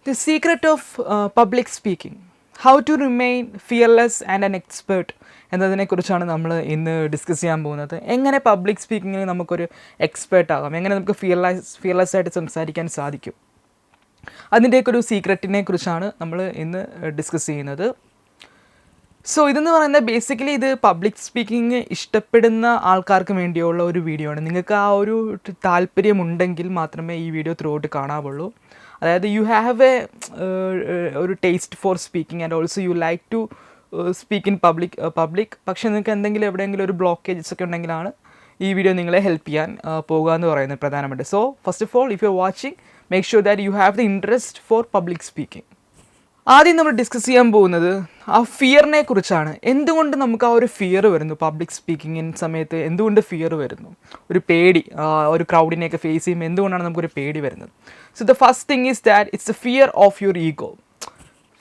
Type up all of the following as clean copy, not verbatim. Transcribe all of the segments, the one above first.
The secret of public speaking. How to remain fearless and an expert എന്നതിനെക്കുറിച്ചാണ് നമ്മൾ ഇന്ന് discuss ചെയ്യാൻ പോകുന്നത്. എങ്ങനെ പബ്ലിക് സ്പീക്കിങ്ങിൽ നമുക്കൊരു എക്സ്പേർട്ട് ആകാം, എങ്ങനെ നമുക്ക് ഫിയർലെസ് ആയിട്ട് സംസാരിക്കാൻ സാധിക്കും, അതിൻ്റെയൊക്കെ ഒരു സീക്രറ്റിനെ കുറിച്ചാണ് നമ്മൾ ഇന്ന് ഡിസ്കസ് ചെയ്യുന്നത്. സോ ഇതെന്ന് പറയുന്നത് ബേസിക്കലി ഇത് പബ്ലിക് സ്പീക്കിംഗ് ഇഷ്ടപ്പെടുന്ന ആൾക്കാർക്ക് വേണ്ടിയുള്ള ഒരു വീഡിയോ ആണ്. നിങ്ങൾക്ക് ആ ഒരു താല്പര്യമുണ്ടെങ്കിൽ മാത്രമേ ഈ വീഡിയോ ത്രൂ ഔട്ട് കാണാവുള്ളൂ. അതായത് യു ഹാവ് ഒരു taste for speaking and also you like to speak in public. പക്ഷേ നിങ്ങൾക്ക് എന്തെങ്കിലും എവിടെയെങ്കിലും ഒരു ബ്ലോക്കേജസ് ഒക്കെ ഉണ്ടെങ്കിലാണ് ഈ വീഡിയോ നിങ്ങളെ ഹെൽപ്പ് ചെയ്യാൻ പോകുക എന്ന് പറയുന്നത് പ്രധാനമായിട്ട്. So first of all, if you are watching, make sure that you have the interest for public speaking. ആദ്യം നമ്മൾ ഡിസ്കസ് ചെയ്യാൻ പോകുന്നത് ആ ഫിയറിനെ കുറിച്ചാണ്. എന്തുകൊണ്ട് നമുക്ക് ആ ഒരു ഫിയർ വരുന്നു പബ്ലിക് സ്പീക്കിങ്ങിന് സമയത്ത്? എന്തുകൊണ്ട് ഫിയർ വരുന്നു? ഒരു പേടി, ഒരു ക്രൗഡിനെയൊക്കെ ഫേസ് ചെയ്യുമ്പോൾ എന്തുകൊണ്ടാണ് നമുക്കൊരു പേടി വരുന്നത്? So the first thing is that it's A fear of your ego.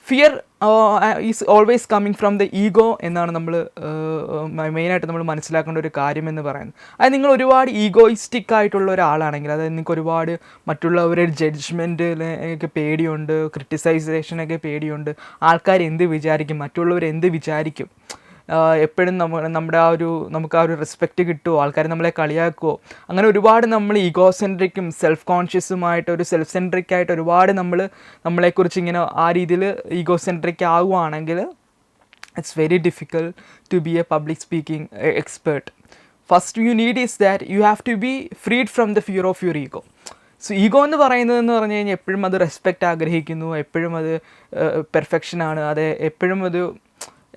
Fear is always coming from the ego എന്നാണ് നമ്മൾ മെയിനായിട്ട് നമ്മൾ മനസ്സിലാക്കേണ്ട ഒരു കാര്യമെന്ന് പറയുന്നത്. അത് നിങ്ങൾ ഒരുപാട് ഈഗോയിസ്റ്റിക് ആയിട്ടുള്ള ഒരാളാണെങ്കിൽ, അതായത് നിങ്ങൾക്ക് ഒരുപാട് മറ്റുള്ളവരുടെ ജഡ്ജ്മെൻറ്റിനൊക്കെ പേടിയുണ്ട്, ക്രിട്ടിസൈസേഷനൊക്കെ പേടിയുണ്ട്, ആൾക്കാർ എന്ത് വിചാരിക്കും, മറ്റുള്ളവർ എന്ത് വിചാരിക്കും, എപ്പോഴും നമുക്ക് ആ ഒരു റെസ്പെക്റ്റ് കിട്ടുമോ, ആൾക്കാർ നമ്മളെ കളിയാക്കുമോ, അങ്ങനെ ഒരുപാട് നമ്മൾ ഈഗോസെൻട്രിക്കും സെൽഫ് കോൺഷ്യസുമായിട്ട് ഒരു സെൽഫ് സെൻട്രിക് ആയിട്ട് ഒരുപാട് നമ്മളെക്കുറിച്ച് ഇങ്ങനെ ആ രീതിയിൽ ഈഗോസെൻട്രിക് ആവുകയാണെങ്കിൽ it's very difficult to be a public speaking expert. First you need is that you have to be freed from the fear of your ego. So ego എന്ന് പറയുന്നതെന്ന് പറഞ്ഞു കഴിഞ്ഞാൽ എപ്പോഴും അത് റെസ്പെക്റ്റ് ആഗ്രഹിക്കുന്നു, എപ്പോഴും അത് പെർഫെക്ഷനാണ്,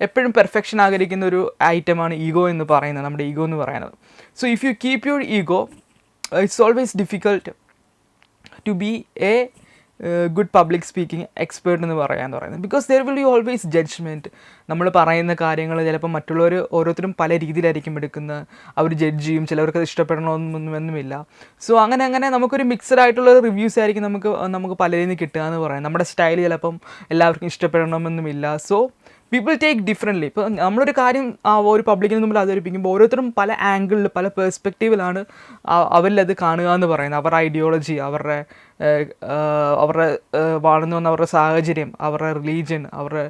എപ്പോഴും പെർഫെക്ഷൻ ആഗ്രഹിക്കുന്ന ഒരു ഐറ്റമാണ് ഈഗോ എന്ന് പറയുന്നത്, നമ്മുടെ ഈഗോ എന്ന് പറയുന്നത്. So if you keep your ego, it's always difficult to be a good public speaking expert എന്ന് പറയുന്നത്. Because there will be always judgement. നമ്മൾ പറയുന്ന കാര്യങ്ങൾ ചിലപ്പോൾ മറ്റുള്ളവർ ഓരോരുത്തരും പല രീതിയിലായിരിക്കും എടുക്കുന്നത്, അവർ ജഡ്ജ് ചെയ്യും, ചിലവർക്ക് അത് ഇഷ്ടപ്പെടണമെന്നൊന്നുമില്ല. സോ അങ്ങനെ നമുക്കൊരു മിക്സഡ് ആയിട്ടുള്ള റിവ്യൂസ് ആയിരിക്കും നമുക്ക് പലരിൽ നിന്ന് കിട്ടുക എന്ന് പറയാം. നമ്മുടെ സ്റ്റൈൽ ചിലപ്പം എല്ലാവർക്കും ഇഷ്ടപ്പെടണമെന്നുമില്ല. So people take differently. ഇപ്പോൾ നമ്മളൊരു കാര്യം ഒരു പബ്ലിക്കിന് മുമ്പിൽ അവതരിപ്പിക്കുമ്പോൾ ഓരോരുത്തരും പല ആംഗിളിൽ പല പേഴ്സ്പെക്റ്റീവിലാണ് അവരിലത് കാണുക എന്ന് പറയുന്നത്. അവരുടെ ഐഡിയോളജി, അവരുടെ വളർന്നു വന്ന അവരുടെ സാഹചര്യം, അവരുടെ റിലീജിയൻ, അവരുടെ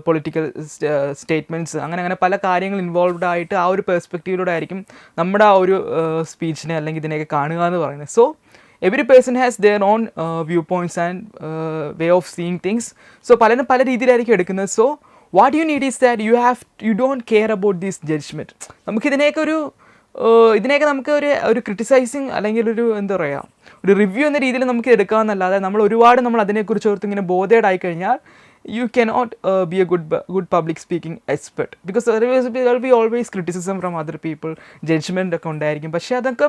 പൊളിറ്റിക്കൽ സ്റ്റേറ്റ്മെൻറ്റ്സ്, അങ്ങനെ പല കാര്യങ്ങൾ ഇൻവോൾവ്ഡ് ആയിട്ട് ആ ഒരു പേഴ്സ്പെക്റ്റീവിലൂടെ ആയിരിക്കും നമ്മുടെ ആ ഒരു സ്പീച്ചിനെ അല്ലെങ്കിൽ ഇതിനെയൊക്കെ കാണുക എന്ന് പറയുന്നത്. So every person has their own viewpoints and way of seeing things. So പലരും പല രീതിയിലായിരിക്കും എടുക്കുന്നത്. So what you need is that you don't care about this judgment. ഇതിനെയൊക്കെ നമുക്ക് ഒരു ക്രിട്ടിസൈസിങ് അല്ലെങ്കിൽ ഒരു എന്താ പറയുക, ഒരു റിവ്യൂ എന്ന രീതിയിൽ നമുക്ക് എടുക്കാമെന്നല്ലാതെ നമ്മൾ അതിനെക്കുറിച്ച് ഓർത്ത് ഇങ്ങനെ ബോധേഡ് ആയി കഴിഞ്ഞാൽ you cannot be a good public speaking expert, because there will be always criticism from other people, judgment ഒക്കെ ഉണ്ടായിരിക്കും. പക്ഷേ അതൊക്കെ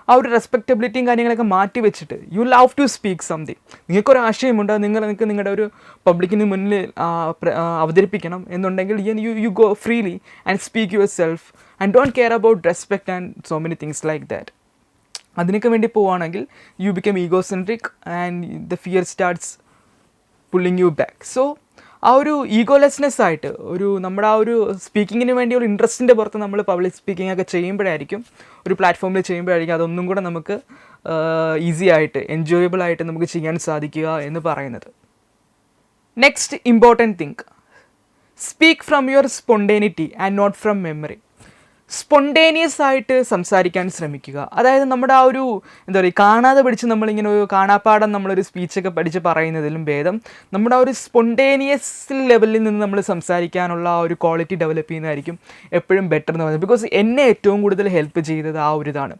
ആ ഒരു റെസ്പെക്റ്റബിലിറ്റിയും കാര്യങ്ങളൊക്കെ മാറ്റി വെച്ചിട്ട് you love to speak something. നിങ്ങൾക്കൊരു ആശയമുണ്ട്, നിങ്ങൾക്ക് നിങ്ങളുടെ ഒരു പബ്ലിക്കിന് മുന്നിൽ അവതരിപ്പിക്കണം എന്നുണ്ടെങ്കിൽ you go freely and speak your self and don't care about respect and so many things like that. അതിനൊക്കെ വേണ്ടി പോവുകയാണെങ്കിൽ you become egocentric and the fear starts pulling you back. So ആ ഒരു ഈഗോലെസ്നെസ് ആയിട്ട് നമ്മുടെ ആ ഒരു സ്പീക്കിങ്ങിന് വേണ്ടി ഒരു ഇൻട്രസ്റ്റിൻ്റെ പുറത്ത് നമ്മൾ പബ്ലിക് സ്പീക്കിംഗ് ഒക്കെ ചെയ്യുമ്പോഴായിരിക്കും, ഒരു പ്ലാറ്റ്ഫോമിൽ ചെയ്യുമ്പോഴായിരിക്കും അതൊന്നും കൂടെ നമുക്ക് ഈസി ആയിട്ട് എൻജോയബിൾ ആയിട്ട് നമുക്ക് ചെയ്യാൻ സാധിക്കുക എന്ന് പറയുന്നത്. Next important thing, speak from your spontaneity and not from memory. Spontaneous ആയിട്ട് സംസാരിക്കാൻ ശ്രമിക്കുക. അതായത് നമ്മുടെ ആ ഒരു എന്താ പറയുക, കാണാതെ പഠിച്ച് നമ്മളിങ്ങനെ ഒരു കാണാപ്പാടം നമ്മളൊരു സ്പീച്ചൊക്കെ പഠിച്ച് പറയുന്നതിലും ഭേദം നമ്മുടെ ആ ഒരു സ്പോണ്ടേനിയസ് ലെവലിൽ നിന്ന് നമ്മൾ സംസാരിക്കാനുള്ള ആ ഒരു ക്വാളിറ്റി ഡെവലപ്പ് ചെയ്യുന്നതായിരിക്കും എപ്പോഴും ബെറ്റർ എന്ന് പറയുന്നത്. ബിക്കോസ് എന്നെ ഏറ്റവും കൂടുതൽ ഹെൽപ്പ് ചെയ്തത് ആ ഒരു ഇതാണ്.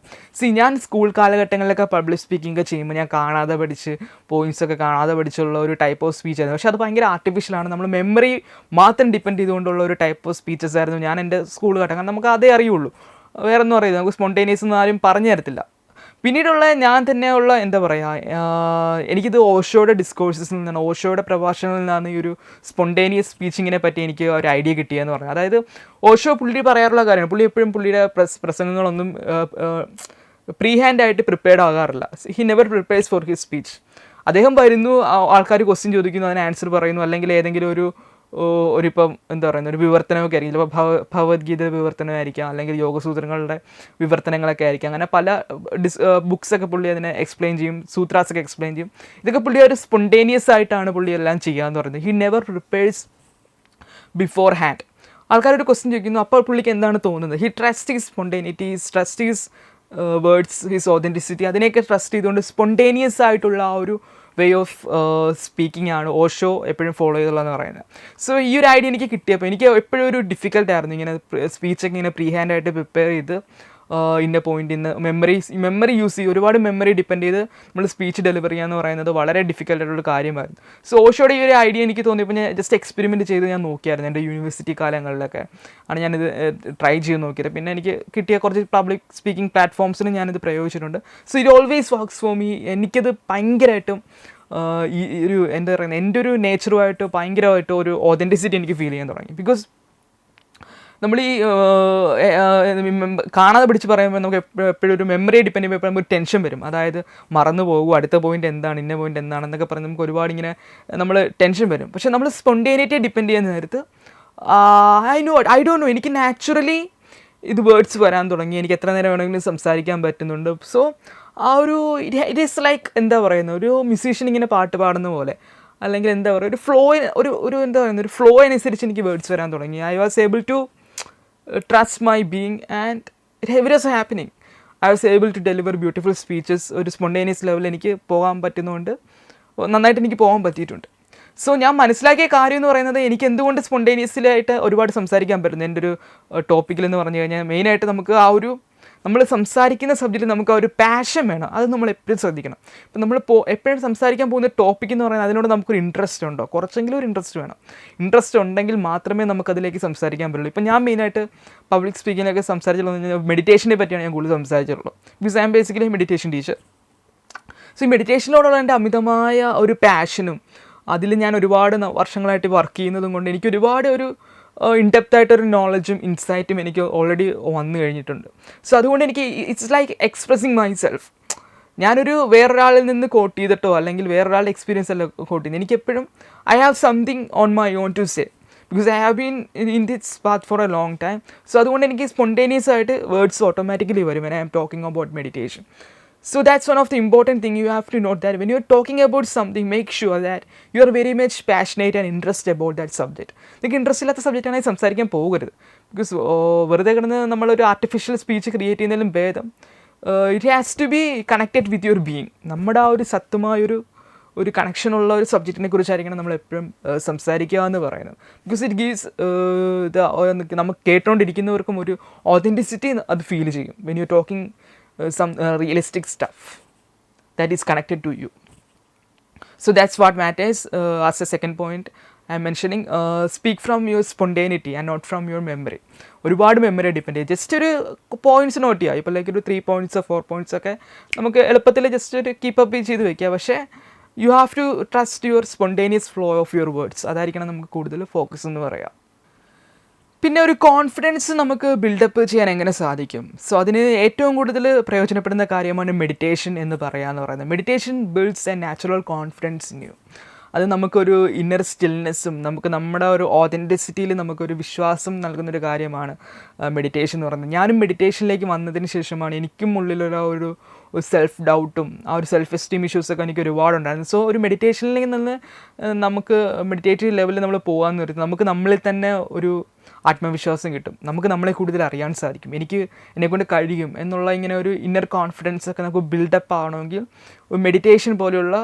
ഞാൻ സ്കൂൾ കാലഘട്ടങ്ങളിലൊക്കെ പബ്ലിക് സ്പീക്കിംഗ് ഒക്കെ ചെയ്യുമ്പോൾ ഞാൻ കാണാതെ പഠിച്ച് പോയിൻറ്റ്സൊക്കെ കാണാതെ പഠിച്ചുള്ള ഒരു ടൈപ്പ് ഓഫ് സ്പീച്ച് ആയിരുന്നു. പക്ഷേ അത് ഭയങ്കര ആർട്ടിഫിഷ്യലാണ്. നമ്മൾ മെമ്മറി മാത്രം ഡിപ്പെൻഡ് ചെയ്തുകൊണ്ടുള്ള ഒരു ടൈപ്പ് ഓഫ് സ്പീച്ചസ് ആയിരുന്നു ഞാൻ എൻ്റെ സ്കൂൾ കാലഘട്ടം. കാരണം നമുക്ക് അതേ അറിയുള്ളൂ, വേറെ ഒന്നും അറിയില്ല, നമുക്ക് സ്പോണ്ടേനിയസ് ഒന്നും ആരും പറഞ്ഞു തരത്തില്ല. പിന്നീടുള്ള ഞാൻ തന്നെയുള്ള എന്താ പറയുക, എനിക്കിത് ഓഷോയുടെ ഡിസ്കോഴ്സസിൽ നിന്നാണ്, ഓഷോയുടെ പ്രഭാഷണങ്ങളിൽ നിന്നാണ് ഈ ഒരു സ്പോണ്ടേനിയസ് സ്പീച്ചിങ്ങിനെ പറ്റി എനിക്ക് ഒരു ഐഡിയ കിട്ടിയെന്ന് പറഞ്ഞു. അതായത് ഓഷോ പുള്ളി പറയാറുള്ള കാര്യമാണ്, പുള്ളി എപ്പോഴും പുള്ളിയുടെ പ്രസംഗങ്ങളൊന്നും പ്രീ ഹാൻഡ് ആയിട്ട് പ്രിപ്പയർഡ് ആകാറില്ല. He never prepares for his speech. അദ്ദേഹം വരുന്നു, ആൾക്കാർ ക്വസ്റ്റ്യൻ ചോദിക്കുന്നു, അതിന് ആൻസർ പറയുന്നു, അല്ലെങ്കിൽ ഏതെങ്കിലും ഒരിപ്പം എന്താ പറയുന്നത് ഒരു വിവർത്തനമൊക്കെ ആയിരിക്കും, ചിലപ്പോൾ ഭഗവത്ഗീത വിവർത്തനമായിരിക്കാം, അല്ലെങ്കിൽ യോഗസൂത്രങ്ങളുടെ വിവർത്തനങ്ങളൊക്കെ ആയിരിക്കാം. അങ്ങനെ പല ബുക്സൊക്കെ പുള്ളി അതിനെ എക്സ്പ്ലെയിൻ ചെയ്യും, സൂത്രാസൊക്കെ എക്സ്പ്ലെയിൻ ചെയ്യും. ഇതൊക്കെ പുള്ളി ഒരു സ്പോണ്ടേനിയസ് ആയിട്ടാണ് പുള്ളി എല്ലാം ചെയ്യാന്ന് പറയുന്നത്. He never prepares beforehand. ആൾക്കാരൊരു ക്വസ്റ്റ്യൻ ചോദിക്കുന്നു, അപ്പോൾ പുള്ളിക്ക് എന്താണ് തോന്നുന്നത്? He trust his spontaneity, trust his words, his authenticity, അതിനെയൊക്കെ ട്രസ്റ്റ് ചെയ്തുകൊണ്ട് സ്പോണ്ടേനിയസ് ആയിട്ടുള്ള ആ ഒരു വേ ഓഫ് സ്പീക്കിംഗ് ആണ് ഓഷോ എപ്പോഴും ഫോളോ ചെയ്തുള്ളതെന്ന് പറയുന്നത്. സോ ഈ ഒരു ഐഡിയ എനിക്ക് കിട്ടിയപ്പോൾ എനിക്ക് എപ്പോഴും ഒരു ഡിഫിക്കൽട്ടായിരുന്നു ഇങ്ങനെ സ്പീച്ചൊക്കെ ഇങ്ങനെ പ്രീ ഹാൻഡായിട്ട് പ്രിപ്പയർ ചെയ്ത് ഇന്ന പോയിന്റ് ഇന്ന് മെമ്മറി യൂസ് ചെയ്യും, ഒരുപാട് മെമ്മറി ഡിപ്പെൻഡ് ചെയ്ത് നമ്മൾ സ്പീച്ച് ഡെലിവറി ചെയ്യാന്ന് പറയുന്നത് വളരെ ഡിഫിക്കൽട്ടായിട്ടുള്ള കാര്യമായിരുന്നു. സോ ഓഷോയുടെ ഈ ഒരു ഐഡിയ എനിക്ക് തോന്നിയപ്പോൾ ഞാൻ ജസ്റ്റ് എക്സ്പെരിമെൻറ്റ് ചെയ്ത് ഞാൻ നോക്കിയായിരുന്നു. എൻ്റെ യൂണിവേഴ്സിറ്റി കാലങ്ങളിലൊക്കെ ആണ് ഞാനിത് ട്രൈ ചെയ്ത് നോക്കിയത്. പിന്നെ എനിക്ക് കിട്ടിയ കുറച്ച് പബ്ലിക് സ്പീക്കിംഗ് പ്ലാറ്റ്ഫോംസിന് ഞാനിത് പ്രയോഗിച്ചിട്ടുണ്ട്. So it always works for me. എനിക്കത് ഭയങ്കരമായിട്ടും ഈ ഒരു എന്താ പറയുന്നത്, എൻ്റെ ഒരു നേച്ചറുമായിട്ട് ഭയങ്കരമായിട്ട് ഒരു ഒതൻറ്റിസിറ്റി എനിക്ക് ഫീൽ ചെയ്യാൻ തുടങ്ങി. ബിക്കോസ് നമ്മൾ ഈ കാണാതെ പിടിച്ച് പറയുമ്പോൾ നമുക്ക് എപ്പോഴും ഒരു മെമ്മറി ഡിപ്പെൻഡ് ചെയ്യുമ്പോൾ എപ്പോഴും ഒരു ടെൻഷൻ വരും. അതായത് മറന്നു പോകും, അടുത്ത പോയിന്റ് എന്താണ്, ഇന്ന പോയിന്റ് എന്താണെന്നൊക്കെ പറഞ്ഞ് നമുക്ക് ഒരുപാട് ഇങ്ങനെ നമ്മൾ ടെൻഷൻ വരും. പക്ഷേ നമ്മൾ സ്പോണ്ടേനിറ്റി ഡിപ്പെൻഡ് ചെയ്യുന്ന നേരത്ത് ഐ ഡോണ്ട് നോ, എനിക്ക് നാച്ചുറലി ഇത് വേർഡ്സ് വരാൻ തുടങ്ങി. എനിക്ക് എത്ര നേരം വേണമെങ്കിലും സംസാരിക്കാൻ പറ്റുന്നുണ്ട്. സോ ആ ഒരു ഇറ്റ് ഈസ് ലൈക്ക് എന്താ പറയുന്നത്, ഒരു മ്യൂസീഷ്യൻ ഇങ്ങനെ പാട്ട് പാടുന്ന പോലെ, അല്ലെങ്കിൽ എന്താ പറയുക ഒരു ഫ്ലോ, ഒരു എന്താ പറയുന്നത്, ഒരു ഫ്ലോ അനുസരിച്ച് എനിക്ക് വേർഡ്സ് വരാൻ തുടങ്ങി. I was able to trust my being and it was happening. I was able to deliver beautiful speeches. ഒരു സ്പോണ്ടേനിയസ് ലെവലിൽ എനിക്ക് പോകാൻ പറ്റുന്നതുകൊണ്ട് നന്നായിട്ട് എനിക്ക് പോകാൻ പറ്റിയിട്ടുണ്ട്. സോ ഞാൻ മനസ്സിലാക്കിയ കാര്യം എന്ന് പറയുന്നത്, എനിക്ക് എന്തുകൊണ്ട് സ്പോണ്ടേനിയസ്ലായിട്ട് ഒരുപാട് സംസാരിക്കാൻ പറ്റുന്നു എൻ്റെ ഒരു ടോപ്പിക്കിലെന്ന് പറഞ്ഞു കഴിഞ്ഞാൽ, മെയിനായിട്ട് നമുക്ക് ആ ഒരു നമ്മൾ സംസാരിക്കുന്ന സബ്ജക്റ്റിൽ നമുക്ക് ആ ഒരു പാഷൻ വേണം. അത് നമ്മൾ എപ്പോഴും ശ്രദ്ധിക്കണം. ഇപ്പം നമ്മൾ എപ്പോഴും സംസാരിക്കാൻ പോകുന്ന ടോപ്പിക് എന്ന് പറയുന്നത് അതിനോട് നമുക്കൊരു ഇൻട്രസ്റ്റ് ഉണ്ടോ, കുറച്ചെങ്കിലും ഒരു ഇൻട്രസ്റ്റ് വേണം. ഇൻട്രസ്റ്റ് ഉണ്ടെങ്കിൽ മാത്രമേ നമുക്കതിലേക്ക് സംസാരിക്കാൻ പറ്റുള്ളൂ. ഇപ്പം ഞാൻ മെയിനായിട്ട് പബ്ലിക് സ്പീക്കിങ്ങിലൊക്കെ സംസാരിച്ചുള്ളൂ മെഡിറ്റേഷനെ പറ്റിയാണ് ഞാൻ കൂടുതൽ സംസാരിച്ചിട്ടുള്ളൂ. Because I'm basically meditation teacher. So ഈ മെഡിറ്റേഷനോടുള്ള എൻ്റെ അമിതമായ ഒരു പാഷനും അതിൽ ഞാൻ ഒരുപാട് വർഷങ്ങളായിട്ട് വർക്ക് ചെയ്യുന്നതും കൊണ്ട് എനിക്ക് ഒരുപാട് ഒരു ഇൻഡെപ്തായിട്ടൊരു നോളജും ഇൻസൈറ്റും എനിക്ക് ഓൾറെഡി വന്നു കഴിഞ്ഞിട്ടുണ്ട്. സോ അതുകൊണ്ട് എനിക്ക് it's like expressing my self. ഞാനൊരു വേറൊരാളിൽ നിന്ന് കോട്ട് ചെയ്തിട്ടോ അല്ലെങ്കിൽ വേറൊരാളുടെ എക്സ്പീരിയൻസ് അല്ല കോട്ട് ചെയ്യുന്നത്. എനിക്കെപ്പോഴും I have something on my own to say, because I have been in this path for a long time. So അതുകൊണ്ട് എനിക്ക് സ്പോണ്ടേനിയസ് ആയിട്ട് വേർഡ്സ് ഓട്ടോമാറ്റിക്കലി വരും when I am talking about meditation. So that's one of the important thing you have to note, that when you're talking about something, make sure that you are very much passionate and interested about that subject. നിങ്ങൾക്ക് interest ഇല്ലാത്ത subject ആണെങ്കിൽ സംസാരിക്കാൻ പോകരുത്. Because വെറുതെ കിടന്ന് നമ്മളൊരു artificial speech create ചെയ്യുന്നതിലും ഭേദം it has to be connected with your being. നമ്മുടെ ആ ഒരു സത്യമായൊരു കണക്ഷനുള്ള ഒരു സബ്ജക്റ്റിനെ കുറിച്ചായിരിക്കണം നമ്മൾ എപ്പോഴും സംസാരിക്കുക എന്ന് പറയുന്നത്. ബിക്കോസ് ഇറ്റ് ഗീവ്സ് നമുക്ക് കേട്ടുകൊണ്ടിരിക്കുന്നവർക്കും ഒരു ഒതൻറ്റിസിറ്റി അത് ഫീൽ ചെയ്യും when you talking some realistic stuff that is connected to you. So that's what matters. As a second point I'm mentioning, speak from your spontaneity and not from your memory. ഒരുപാട് memory depend ചെയ്യും. Just ഒരു points not ചെയ്യുക. ഇപ്പോൾ like ഒരു 3 points 4 points ഒക്കെ നമുക്ക് എളുപ്പത്തിൽ just ഒരു കീപ്പപ്പ് ചെയ്ത് വെക്കുക. പക്ഷേ you have to trust your spontaneous flow of your words. അതായിരിക്കണം നമുക്ക് കൂടുതൽ ഫോക്കസ് എന്ന് പറയാം. പിന്നെ ഒരു കോൺഫിഡൻസ് നമുക്ക് ബിൽഡപ്പ് ചെയ്യാൻ എങ്ങനെ സാധിക്കും? സോ അതിന് ഏറ്റവും കൂടുതൽ പ്രയോജനപ്പെടുന്ന കാര്യമാണ് മെഡിറ്റേഷൻ എന്ന് പറയുന്നത്. Meditation builds a natural confidence in you. അത് നമുക്കൊരു ഇന്നർ സ്റ്റിൽനെസ്സും നമുക്ക് നമ്മുടെ ഒരു ഓതൻറ്റിസിറ്റിയിൽ നമുക്കൊരു വിശ്വാസം നൽകുന്നൊരു കാര്യമാണ് മെഡിറ്റേഷൻ എന്ന് പറയുന്നത്. ഞാനും മെഡിറ്റേഷനിലേക്ക് വന്നതിന് ശേഷമാണ് എനിക്കും ഉള്ളിലുള്ള ഒരു സെൽഫ് ഡൗട്ടും ആ ഒരു സെൽഫ് എസ്റ്റീം ഇഷ്യൂസൊക്കെ എനിക്ക് ഒരുപാടുണ്ടായിരുന്നു. സോ ഒരു മെഡിറ്റേഷനിലേക്ക് നിന്ന് നമുക്ക് മെഡിറ്റേറ്റീവ് ലെവലിൽ നമ്മൾ പോകാമെന്ന് വരുന്നത് നമുക്ക് നമ്മളിൽ തന്നെ ഒരു ആത്മവിശ്വാസം കിട്ടും. നമുക്ക് നമ്മളെ കൂടുതൽ അറിയാൻ സാധിക്കും. എന്നെക്കൊണ്ട് കഴിയും എന്നുള്ള ഇങ്ങനെ ഒരു ഇന്നർ കോൺഫിഡൻസ് ഒക്കെ നമുക്ക് ബിൽഡപ്പ് ആവണമെങ്കിൽ മെഡിറ്റേഷൻ പോലെയുള്ള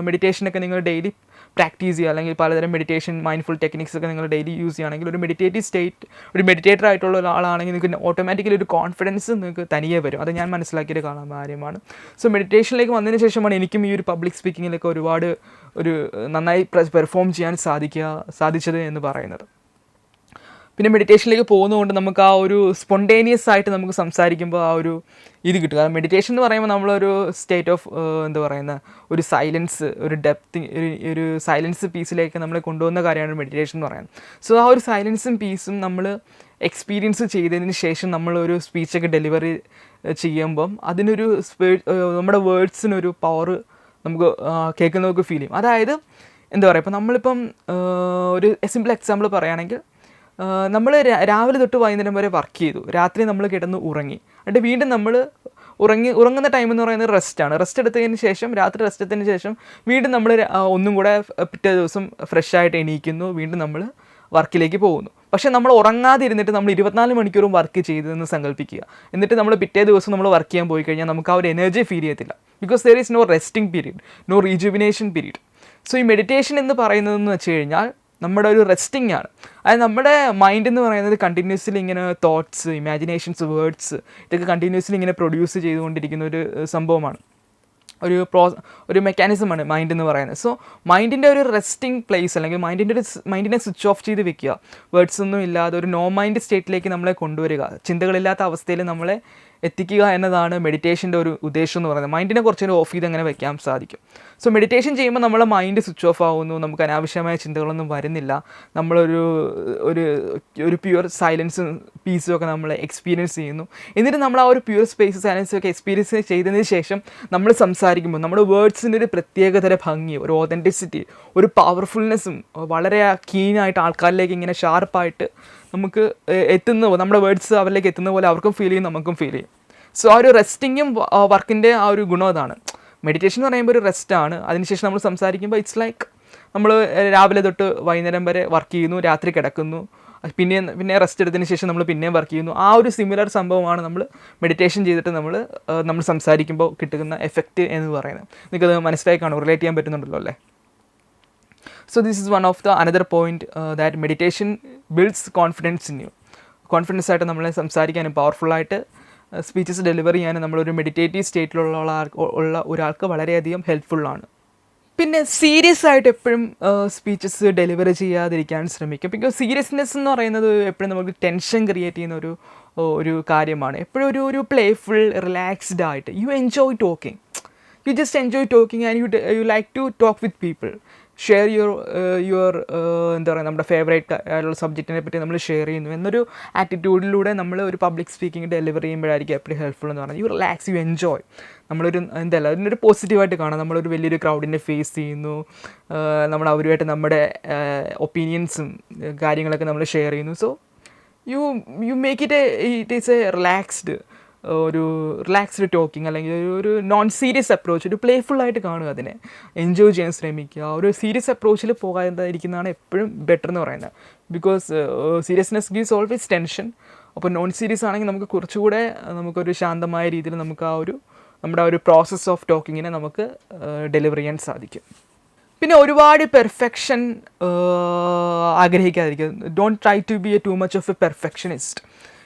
മെഡിറ്റേഷനൊക്കെ നിങ്ങൾ ഡെയിലി പ്രാക്ടീസ് ചെയ്യുക, അല്ലെങ്കിൽ പലതരം മെഡിറ്റേഷൻ മൈൻഡ്ഫുൾ ടെക്നിക്സ് ഒക്കെ നിങ്ങൾ ഡെയിലി യൂസ് ചെയ്യുകയാണെങ്കിൽ ഒരു മെഡിറ്റേറ്റീവ് സ്റ്റേറ്റ്, ഒരു മെഡിറ്റേറ്റർ ആയിട്ടുള്ള ഒരാളാണെങ്കിൽ നിങ്ങൾക്ക് ഓട്ടോമാറ്റിക്കലി ഒരു കോൺഫിഡൻസ് നിങ്ങൾക്ക് തനിയെ വരും. അത് ഞാൻ മനസ്സിലാക്കിയിട്ട് കാണാൻ കാര്യമാണ്. സോ മെഡിറ്റേഷനിലേക്ക് വന്നതിന് ശേഷമാണ് എനിക്കും ഈ ഒരു പബ്ലിക് സ്പീക്കിങ്ങിലൊക്കെ ഒരുപാട് നന്നായി പെർഫോം ചെയ്യാൻ സാധിച്ചത് എന്ന് പറയുന്നത്. പിന്നെ മെഡിറ്റേഷനിലേക്ക് പോകുന്നതുകൊണ്ട് നമുക്ക് ആ ഒരു സ്പോണ്ടേനിയസ് ആയിട്ട് നമുക്ക് സംസാരിക്കുമ്പോൾ ആ ഒരു ഇത് കിട്ടും. കാരണം മെഡിറ്റേഷൻ എന്ന് പറയുമ്പോൾ നമ്മളൊരു സ്റ്റേറ്റ് ഓഫ് എന്താ പറയുന്ന ഒരു സൈലൻസ്, ഒരു ഡെപ്ത്, ഒരു സൈലൻസ് പീസിലേക്ക് നമ്മളെ കൊണ്ടുപോകുന്ന കാര്യമാണ് മെഡിറ്റേഷൻ എന്ന് പറയുന്നത്. സോ ആ ഒരു സൈലൻസും പീസും നമ്മൾ എക്സ്പീരിയൻസ് ചെയ്തതിന് ശേഷം നമ്മളൊരു സ്പീച്ചൊക്കെ ഡെലിവറി ചെയ്യുമ്പം നമ്മുടെ വേർഡ്സിനൊരു പവർ നമുക്ക് കേൾക്കുന്നവർക്ക് ഫീൽ ചെയ്യും. അതായത് എന്താ പറയുക, ഇപ്പോൾ നമ്മളിപ്പം ഒരു സിമ്പിൾ എക്സാമ്പിൾ പറയുകയാണെങ്കിൽ, നമ്മൾ രാവിലെ തൊട്ട് വൈകുന്നേരം വരെ വർക്ക് ചെയ്തു, രാത്രി നമ്മൾ കിടന്ന് ഉറങ്ങി, എന്നിട്ട് വീണ്ടും നമ്മൾ ഉറങ്ങുന്ന ടൈം എന്ന് പറയുന്നത് റെസ്റ്റാണ്. റെസ്റ്റ് എടുത്തതിന് ശേഷം, രാത്രി റെസ്റ്റ് എടുത്തതിന് ശേഷം വീണ്ടും നമ്മൾ ഒന്നും കൂടെ പിറ്റേ ദിവസം ഫ്രഷ് ആയിട്ട് എണീക്കുന്നു, വീണ്ടും നമ്മൾ വർക്കിലേക്ക് പോകുന്നു. പക്ഷേ നമ്മൾ ഉറങ്ങാതെ ഇരുന്നിട്ട് നമ്മൾ 24 മണിക്കൂറും വർക്ക് ചെയ്തതെന്ന് സങ്കല്പിക്കുക. എന്നിട്ട് നമ്മൾ പിറ്റേ ദിവസം നമ്മൾ വർക്ക് ചെയ്യാൻ പോയി കഴിഞ്ഞാൽ നമുക്ക് ആ ഒരു എനർജി ഫീൽ ചെയ്യത്തില്ല. Because there is no resting period, no rejuvenation period. So ഈ മെഡിറ്റേഷൻ എന്ന് പറയുന്നതെന്ന് വെച്ച് കഴിഞ്ഞാൽ നമ്മുടെ ഒരു റെസ്റ്റിംഗ് ആണ്. അതായത് നമ്മുടെ മൈൻഡ് എന്ന് പറയുന്നത് കണ്ടിന്യൂസ്ലി ഇങ്ങനെ തോട്ട്സ്, ഇമാജിനേഷൻസ്, വേർഡ്സ് ഇതൊക്കെ കണ്ടിന്യൂസ്ലി ഇങ്ങനെ പ്രൊഡ്യൂസ് ചെയ്തുകൊണ്ടിരിക്കുന്ന ഒരു സംഭവമാണ്, ഒരു മെക്കാനിസമാണ് മൈൻഡ് എന്ന് പറയുന്നത്. സോ മൈൻഡിൻ്റെ ഒരു റെസ്റ്റിംഗ് പ്ലേസ്, അല്ലെങ്കിൽ മൈൻഡിനെ സ്വിച്ച് ഓഫ് ചെയ്ത് വെക്കുക, വേർഡ്സ് ഒന്നും ഇല്ലാതെ ഒരു നോ മൈൻഡ് സ്റ്റേറ്റിലേക്ക് നമ്മളെ കൊണ്ടുവരിക, ചിന്തകളില്ലാത്ത അവസ്ഥയിൽ നമ്മളെ എത്തിക്കുക എന്നതാണ് മെഡിറ്റേഷൻ്റെ ഒരു ഉദ്ദേശം എന്ന് പറയുന്നത്. മൈൻഡിനെ കുറച്ചൊരു ഓഫ് ചെയ്ത് അങ്ങനെ വെക്കാൻ സാധിക്കും. സോ മെഡിറ്റേഷൻ ചെയ്യുമ്പോൾ നമ്മളെ മൈൻഡ് സ്വിച്ച് ഓഫ് ആവുന്നു, നമുക്ക് അനാവശ്യമായ ചിന്തകളൊന്നും വരുന്നില്ല, നമ്മളൊരു ഒരു ഒരു പ്യുവർ സൈലൻസും പീസും ഒക്കെ നമ്മൾ എക്സ്പീരിയൻസ് ചെയ്യുന്നു. എന്നിട്ട് നമ്മൾ ആ ഒരു പ്യുവർ സ്പേസ്, സൈലൻസും ഒക്കെ എക്സ്പീരിയൻസ് ചെയ്തതിന് ശേഷം നമ്മൾ സംസാരിക്കുമ്പോൾ നമ്മുടെ വേർഡ്സിൻ്റെ ഒരു പ്രത്യേകതര ഭംഗി, ഒരു ഓതൻറ്റിസിറ്റി, ഒരു പവർഫുൾനെസ്സും വളരെ കീനായിട്ട് ആൾക്കാരിലേക്ക് ഇങ്ങനെ ഷാർപ്പായിട്ട് നമുക്ക് നമ്മുടെ വേർഡ്സ് അവരിലേക്ക് എത്തുന്ന പോലെ അവർക്കും ഫീൽ ചെയ്യും, നമുക്കും ഫീൽ ചെയ്യും. സോ ആ ഒരു റെസ്റ്റിങ്ങും വർക്കിൻ്റെ ആ ഒരു ഗുണം അതാണ്. മെഡിറ്റേഷൻ എന്ന് പറയുമ്പോൾ ഒരു റെസ്റ്റാണ്. അതിനുശേഷം നമ്മൾ സംസാരിക്കുമ്പോൾ ഇറ്റ്സ് ലൈക്ക് നമ്മൾ രാവിലെ തൊട്ട് വൈകുന്നേരം വരെ വർക്ക് ചെയ്യുന്നു, രാത്രി കിടക്കുന്നു, പിന്നെ റെസ്റ്റ് എടുത്തതിന് ശേഷം നമ്മൾ പിന്നെയും വർക്ക് ചെയ്യുന്നു. ആ ഒരു സിമിലർ സംഭവമാണ് നമ്മൾ മെഡിറ്റേഷൻ ചെയ്തിട്ട് നമ്മൾ സംസാരിക്കുമ്പോൾ കിട്ടുന്ന എഫക്റ്റ് എന്ന് പറയുന്നത്. നിങ്ങൾക്കത് മനസ്സിലായി കാണും, റിലേറ്റ് ചെയ്യാൻ പറ്റുന്നുണ്ടല്ലോ അല്ലേ? So this is one of the another point that meditation builds confidence in you. Confidence ആയിട്ട് നമ്മളെ സംസാരിക്കാനും പവർഫുള്ളായിട്ട് സ്പീച്ചസ് ഡെലിവർ ചെയ്യാനും നമ്മളൊരു മെഡിറ്റേറ്റീവ് സ്റ്റേറ്റിലുള്ള ഒരാൾക്ക് വളരെയധികം ഹെൽപ്ഫുള്ളാണ്. പിന്നെ സീരിയസ് ആയിട്ട് എപ്പോഴും സ്പീച്ചസ് ഡെലിവർ ചെയ്യാതിരിക്കാൻ ശ്രമിക്കും. ബിക്കോസ് സീരിയസ്നെസ് എന്ന് പറയുന്നത് എപ്പോഴും നമുക്ക് ടെൻഷൻ ക്രിയേറ്റ് ചെയ്യുന്ന ഒരു കാര്യമാണ്. എപ്പോഴും ഒരു പ്ലേഫുൾ, റിലാക്സ്ഡ് ആയിട്ട് you enjoy talking, you just enjoy talking and you like to talk with people, share your എന്താ പറയുക, നമ്മുടെ ഫേവറേറ്റ് ആയിട്ടുള്ള സബ്ജക്റ്റിനെ പറ്റി നമ്മൾ ഷെയർ ചെയ്യുന്നു എന്നൊരു ആറ്റിറ്റ്യൂഡിലൂടെ നമ്മൾ ഒരു പബ്ലിക് സ്പീക്കിംഗ് ഡെലിവർ ചെയ്യുമ്പോഴായിരിക്കും എപ്പോഴും ഹെൽപ്ഫുൾ എന്ന് പറഞ്ഞാൽ യു റിലാക്സ്, യു എൻജോയ്. നമ്മളൊരു അതിനൊരു പോസിറ്റീവായിട്ട് കാണാം. നമ്മളൊരു വലിയൊരു ക്രൗഡിനെ ഫേസ് ചെയ്യുന്നു, നമ്മൾ അവരുമായിട്ട് നമ്മുടെ ഒപ്പീനിയൻസും കാര്യങ്ങളൊക്കെ നമ്മൾ ഷെയർ ചെയ്യുന്നു. So you make it is A relaxed talking, അല്ലെങ്കിൽ ഒരു നോൺ സീരിയസ് അപ്രോച്ച്, ഒരു പ്ലേഫുള്ളായിട്ട് കാണുക, അതിനെ എൻജോയ് ചെയ്യാൻ ശ്രമിക്കുക. ഒരു സീരിയസ് അപ്രോച്ചിൽ പോകാതിരിക്കുന്നതാണ് എപ്പോഴും ബെറ്റർ എന്ന് പറയുന്നത്. Because seriousness gives always tension. അപ്പോൾ നോൺ സീരിയസ് ആണെങ്കിൽ നമുക്ക് കുറച്ചുകൂടെ നമുക്കൊരു ശാന്തമായ രീതിയിൽ നമുക്ക് നമ്മുടെ ആ ഒരു പ്രോസസ്സ് ഓഫ് ടോക്കിങ്ങിനെ നമുക്ക് ഡെലിവർ ചെയ്യാൻ സാധിക്കും. പിന്നെ ഒരുപാട് പെർഫെക്ഷൻ ആഗ്രഹിക്കാതിരിക്കുക. Don't try to be too much of a perfectionist.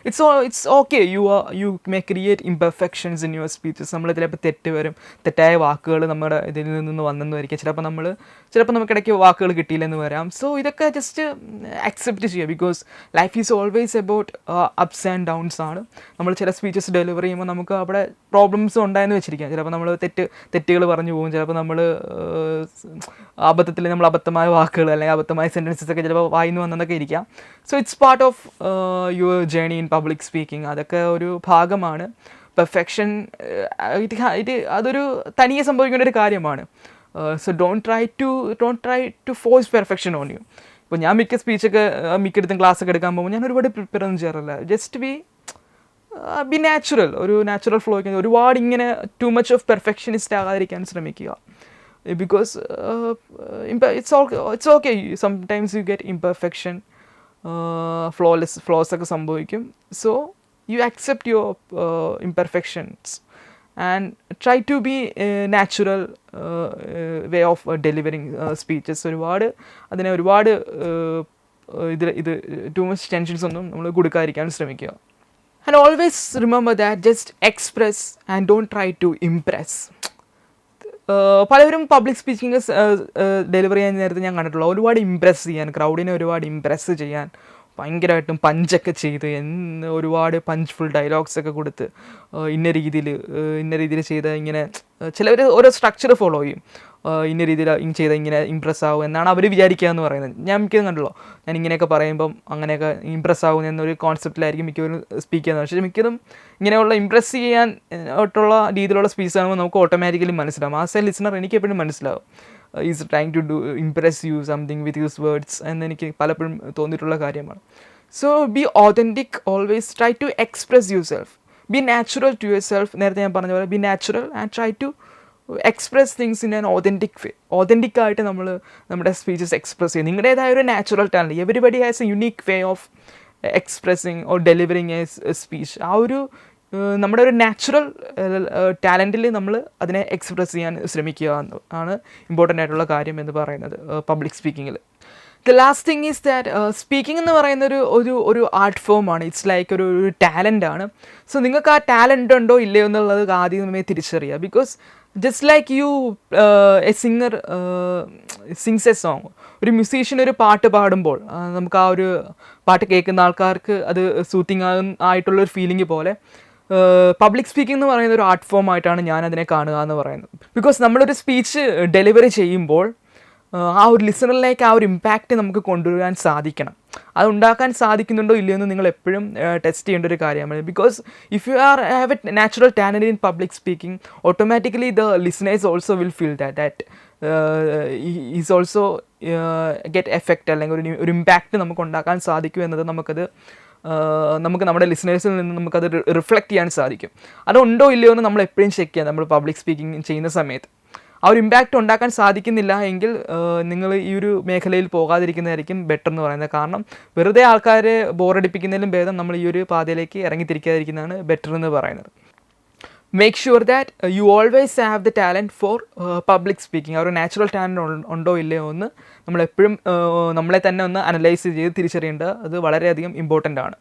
It's okay, you may create imperfections in your speeches. നമ്മൾ ചിലപ്പോൾ തെറ്റായ വാക്കുകൾ നമ്മുടെ ഇതിൽ നിന്ന് വന്നെന്ന് വരിക, ചിലപ്പോൾ നമുക്ക് ഇടയ്ക്ക് വാക്കുകൾ കിട്ടിയില്ലെന്ന് വരാം. സോ ഇതൊക്കെ ജസ്റ്റ് അക്സെപ്റ്റ് ചെയ്യുക. Because life is always about ups and downs ആണ്. നമ്മൾ ചില സ്പീച്ചസ് ഡെലിവർ ചെയ്യുമ്പോൾ നമുക്ക് അവിടെ പ്രോബ്ലംസ് ഉണ്ടായെന്ന് വെച്ചിരിക്കാം. ചിലപ്പോൾ നമ്മൾ തെറ്റുകൾ പറഞ്ഞു പോകും, ചിലപ്പോൾ നമ്മൾ അബദ്ധമായ വാക്കുകൾ അല്ലെങ്കിൽ അബദ്ധമായ സെൻറ്റൻസസ് ഒക്കെ ചിലപ്പോൾ വായിന്ന് വന്നതൊക്കെ ഇരിക്കാം. So it's part of your journey in public speaking. അതൊക്കെ ഒരു ഭാഗമാണ്. പെർഫെക്ഷൻ അതൊരു തനിയെ സംഭവിക്കേണ്ട ഒരു കാര്യമാണ്. So don't try to force perfection on you. ഇപ്പോൾ ഞാൻ മിക്കയിടത്തും ക്ലാസ്സൊക്കെ എടുക്കാൻ പോകുമ്പോൾ ഞാൻ ഒരുപാട് പ്രിപ്പയർ ഒന്നും ചെയ്യാറില്ല. ജസ്റ്റ് ബി നാച്ചുറൽ, ഒരു നാച്ചുറൽ ഫ്ലോ. ഒരുപാട് ഇങ്ങനെ ടു മച്ച് ഓഫ് പെർഫെക്ഷനിസ്റ്റ് ആകാതിരിക്കാൻ ശ്രമിക്കുക. Because it's okay, sometimes you get imperfection, flaws ഒക്കെ സംഭവിക്കും. So you accept your imperfections and try to be natural way of delivering speeches. ഒരുപാട് ഇത് too much tensions ഒന്നും നമ്മൾ കൊടുക്കാതിരിക്കാൻ ശ്രമിക്കുക. And always remember that just express and don't try to impress. പലരും public speaking deliver ചെയ്യാൻ നേരത്തെ ഞാൻ കണ്ടിട്ടുള്ള ഒരുപാട് ഇംപ്രസ് ചെയ്യാൻ, ക്രൗഡിനെ ഒരുപാട് ഇംപ്രസ് ചെയ്യാൻ ഭയങ്കരമായിട്ടും പഞ്ചൊക്കെ ചെയ്ത് ഒരുപാട് പഞ്ച്ഫുൾ ഡയലോഗ്സ് ഒക്കെ കൊടുത്ത് ഇന്ന രീതിയിൽ ചെയ്ത് ഇങ്ങനെ ചിലവർ ഓരോ സ്ട്രക്ചർ ഫോളോ ചെയ്യും. ഇന്ന രീതിയിൽ ചെയ്താൽ ഇങ്ങനെ ഇംപ്രസ് ആവും എന്നാണ് അവർ വിചാരിക്കുക എന്ന് പറയുന്നത്. ഞാൻ മിക്കതും കണ്ടല്ലോ, ഞാൻ ഇങ്ങനെയൊക്കെ പറയുമ്പം അങ്ങനെയൊക്കെ ഇംപ്രസ് ആവും എന്നൊരു കോൺസെപ്റ്റിലായിരിക്കും മിക്കവരും സ്പീക്ക് ചെയ്യുന്നത്. പക്ഷേ മിക്കതും ഇങ്ങനെയുള്ള ഇംപ്രസ് ചെയ്യാൻ ആയിട്ടുള്ള രീതിയിലുള്ള സ്പീച്ച് ആകുമ്പോൾ നമുക്ക് ഓട്ടോമാറ്റിക്കലി മനസ്സിലാവും. ആസ് എ ലിസണർ എനിക്ക് എപ്പോഴും മനസ്സിലാവും is trying to impress you something with use words എന്നെനിക്ക് പലപ്പോഴും തോന്നിയിട്ടുള്ള കാര്യമാണ്. So be authentic, always try to express yourself, be natural to yourself. നേരത്തെ ഞാൻ പറഞ്ഞ പോലെ be natural and try to express things in an authentic way. ഓതൻറ്റിക്കായിട്ട് നമ്മൾ നമ്മുടെ സ്പീച്ചസ് എക്സ്പ്രസ് ചെയ്യും. നിങ്ങളുടേതായ ഒരു natural talent, everybody has a unique way of expressing or delivering a speech. ആ ഒരു നമ്മുടെ ഒരു നാച്ചുറൽ ടാലൻറ്റിൽ നമ്മൾ അതിനെ എക്സ്പ്രസ് ചെയ്യാൻ ശ്രമിക്കുക ആണ് ഇമ്പോർട്ടൻ്റ് ആയിട്ടുള്ള കാര്യം എന്ന് പറയുന്നത് പബ്ലിക് സ്പീക്കിങ്ങിൽ. The last thing is that speaking എന്ന് പറയുന്ന ഒരു ആർട്ട് ഫോമാണ്. ഇറ്റ്സ് ലൈക്ക് ഒരു ടാലൻ്റാണ്. സോ നിങ്ങൾക്ക് ആ ടാലൻ്റ് ഉണ്ടോ ഇല്ലയോ എന്നുള്ളത് ആദ്യമേ തിരിച്ചറിയുക. Because just like you A singer sings A song, ഒരു മ്യൂസീഷ്യൻ ഒരു പാട്ട് പാടുമ്പോൾ നമുക്ക് ആ ഒരു പാട്ട് കേൾക്കുന്ന ആൾക്കാർക്ക് അത് സൂത്തിങ് ആയിട്ടുള്ളൊരു ഫീലിംഗ് പോലെ പബ്ലിക് സ്പീക്കിംഗ് എന്ന് പറയുന്ന ഒരു ആർട്ട് ഫോം ആയിട്ടാണ് ഞാൻ അതിനെ കാണുക എന്ന് പറയുന്നത്. ബിക്കോസ് നമ്മളൊരു സ്പീച്ച് ഡെലിവറി ചെയ്യുമ്പോൾ ആ ഒരു ലിസണറിലേക്ക് ആ ഒരു ഇമ്പാക്റ്റ് നമുക്ക് കൊണ്ടുവരാൻ സാധിക്കണം. അത് ഉണ്ടാക്കാൻ സാധിക്കുന്നുണ്ടോ ഇല്ലയോ എന്ന് നിങ്ങൾ എപ്പോഴും ടെസ്റ്റ് ചെയ്യേണ്ട ഒരു കാര്യമാണ്. Because if you have A natural talent in public speaking, automatically the listeners also will feel that is also get effect, അല്ലെങ്കിൽ ഒരു ഇമ്പാക്റ്റ് നമുക്ക് ഉണ്ടാക്കാൻ സാധിക്കും എന്നത് നമുക്ക് നമ്മുടെ ലിസണേഴ്സിൽ നിന്ന് നമുക്കത് റിഫ്ലക്റ്റ് ചെയ്യാൻ സാധിക്കും. അതുണ്ടോ ഇല്ലയോ എന്ന് നമ്മൾ എപ്പോഴും ചെക്ക് ചെയ്യാം. നമ്മൾ പബ്ലിക് സ്പീക്കിംഗ് ചെയ്യുന്ന സമയത്ത് ആ ഒരു ഇമ്പാക്റ്റ് ഉണ്ടാക്കാൻ സാധിക്കുന്നില്ല എങ്കിൽ നിങ്ങൾ ഈ ഒരു മേഖലയിൽ പോകാതിരിക്കുന്നതായിരിക്കും ബെറ്റർ എന്ന് പറയുന്നത്. കാരണം വെറുതെ ആൾക്കാരെ ബോറടിപ്പിക്കുന്നതിലും ഭേദം നമ്മൾ ഈ ഒരു പാതയിലേക്ക് ഇറങ്ങിത്തിരിക്കാതിരിക്കുന്നതാണ് ബെറ്റർ എന്ന് പറയുന്നത്. Make sure that you always have the talent for public speaking. ആ ഒരു നാച്ചുറൽ ടാലൻറ്റ് ഉണ്ടോ ഇല്ലയോ എന്ന് നമ്മളെപ്പോഴും നമ്മളെ തന്നെ ഒന്ന് അനലൈസ് ചെയ്ത് തിരിച്ചറിയേണ്ടത് അത് വളരെയധികം ഇമ്പോർട്ടൻ്റ് ആണ്.